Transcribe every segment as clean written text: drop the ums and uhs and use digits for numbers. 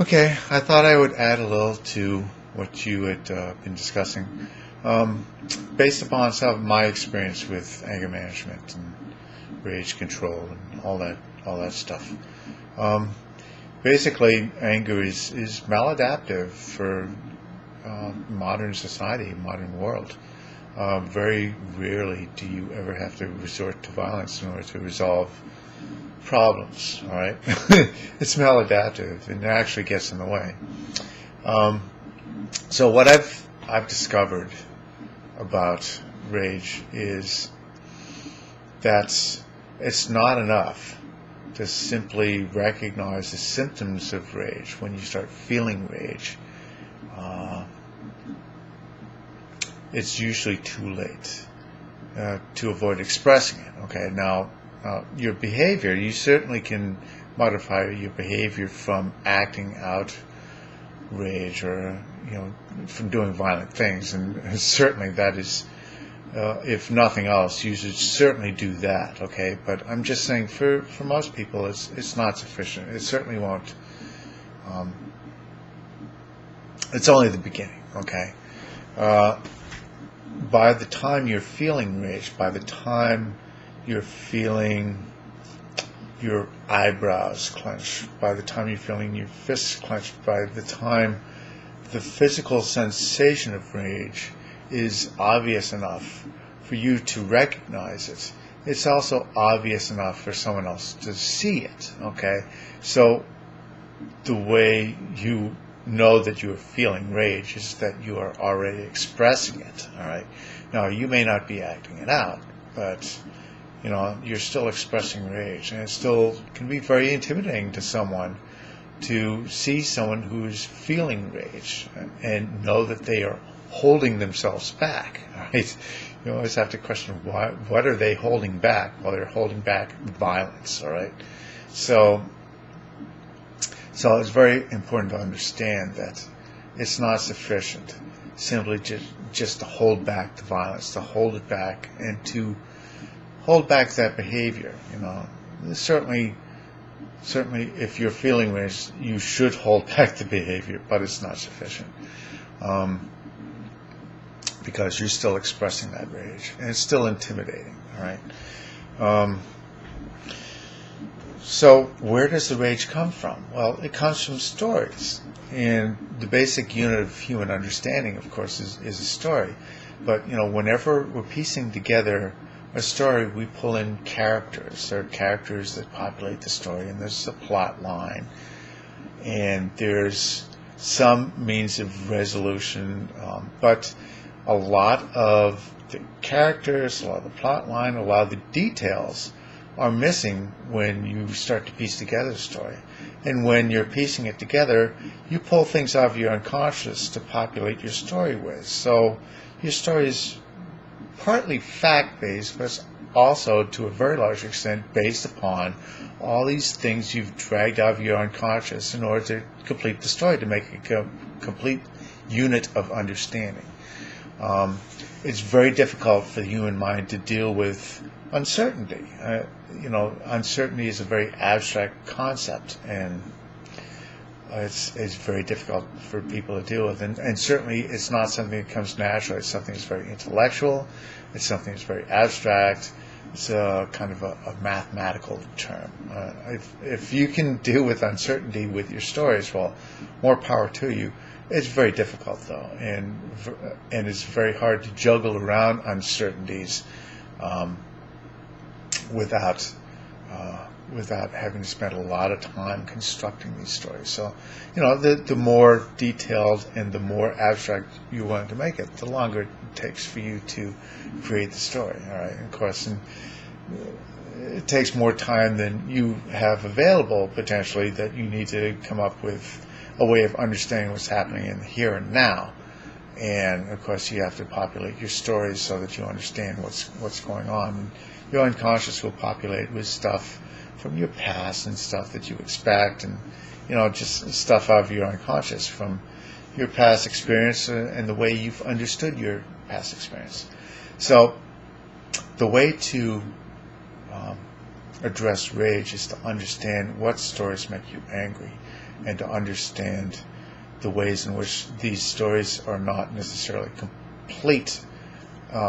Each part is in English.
Okay, I thought I would add a little to what you had been discussing, um, based upon some of my experience with anger management and rage control and all that stuff. Um, Basically, anger is maladaptive for modern society, modern world. Very rarely do you ever have to resort to violence in order to resolve problems. All right, it's maladaptive and it actually gets in the way. Um, so what I've discovered about rage is that it's not enough to simply recognize the symptoms of rage when you start feeling rage. Uh, it's usually too late to avoid expressing it. Okay, now your behavior, you certainly can modify your behavior from acting out rage or from doing violent things, and certainly that is, if nothing else, you should certainly do that. Okay, but I'm just saying for most people, it's not sufficient. It certainly won't. Um, it's only the beginning. Okay. Uh, by the time you're feeling rage, by the time you're feeling your eyebrows clench, by the time you're feeling your fists clenched, by the time the physical sensation of rage is obvious enough for you to recognize it, it's also obvious enough for someone else to see it. Okay, so the way you know that you are feeling rage is that you are already expressing it. All right, now you may not be acting it out, but you're still expressing rage, and it still can be very intimidating to someone to see someone who is feeling rage and know that they are holding themselves back. Right? You always have to question what are they holding back? Well, they're holding back violence. All right, so it's very important to understand that it's not sufficient simply just to hold back the violence, to hold it back, and to hold back that behavior. Certainly, if you're feeling rage, you should hold back the behavior, but it's not sufficient because you're still expressing that rage, and it's still intimidating. All right. So where does the rage come from? Well, it comes from stories, and the basic unit of human understanding, of course, is a story. But whenever we're piecing together a story, we pull in characters. There are characters that populate the story, and there's a plot line, and there's some means of resolution. But a lot of the characters, a lot of the plot line, a lot of the details are missing when you start to piece together the story. And when you're piecing it together, you pull things out of your unconscious to populate your story with. So your story is partly fact-based, but it's also, to a very large extent, based upon all these things you've dragged out of your unconscious in order to complete the story, to make a complete unit of understanding. It's very difficult for the human mind to deal with uncertainty. Uncertainty is a very abstract concept, and it's very difficult for people to deal with. And certainly it's not something that comes naturally. It's something that's very intellectual. It's something that's very abstract. It's a kind of a mathematical term. If you can deal with uncertainty with your stories, well, more power to you. It's very difficult, though, and it's very hard to juggle around uncertainties without having to spend a lot of time constructing these stories. So, the more detailed and the more abstract you want to make it, the longer it takes for you to create the story. All right, and of course, it takes more time than you have available potentially. That you need to come up with a way of understanding what's happening in the here and now. And of course, you have to populate your stories so that you understand what's going on. And your unconscious will populate with stuff from your past and stuff that you expect, and just stuff out of your unconscious from your past experience and the way you've understood your past experience. So the way to address rage is to understand what stories make you angry, and to understand the ways in which these stories are not necessarily complete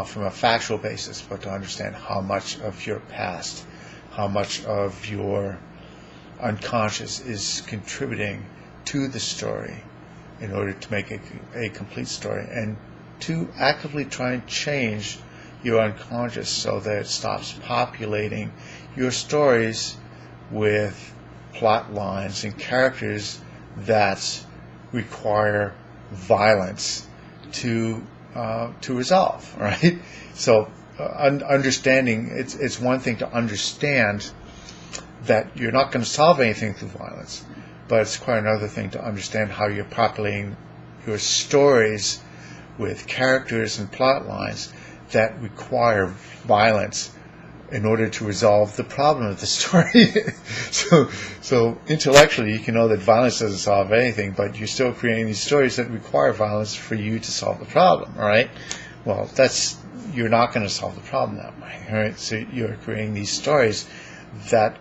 from a factual basis, but to understand how much of your past, how much of your unconscious is contributing to the story in order to make a complete story, and to actively try and change your unconscious so that it stops populating your stories with plot lines and characters that require violence to resolve, right? So understanding, it's one thing to understand that you're not going to solve anything through violence, but it's quite another thing to understand how you're populating your stories with characters and plot lines that require violence in order to resolve the problem of the story. so intellectually you can know that violence doesn't solve anything, but you're still creating these stories that require violence for you to solve the problem, all right? Well, you're not going to solve the problem that way, all right? So you're creating these stories that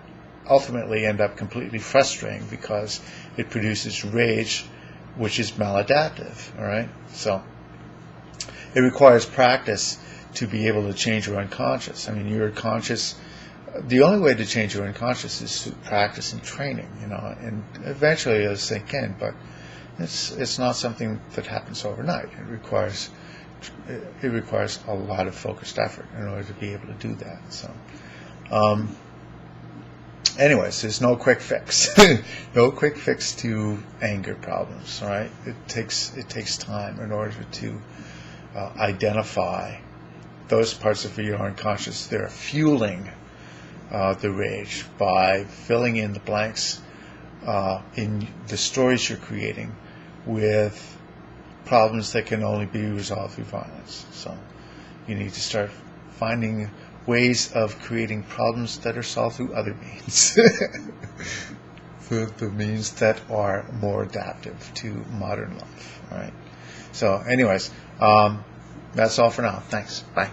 ultimately end up completely frustrating because it produces rage, which is maladaptive, all right? So it requires practice to be able to change your unconscious. I mean, your conscious, the only way to change your unconscious is through practice and training, and eventually it'll sink in, but it's not something that happens overnight. It requires a lot of focused effort in order to be able to do that. So, anyways, there's no quick fix. No quick fix to anger problems, all right? It takes time in order to identify those parts of your unconscious that are fueling the rage by filling in the blanks in the stories you're creating with problems that can only be resolved through violence. So you need to start finding ways of creating problems that are solved through other means. the means that are more adaptive to modern life. All right. So anyways, that's all for now. Thanks. Bye.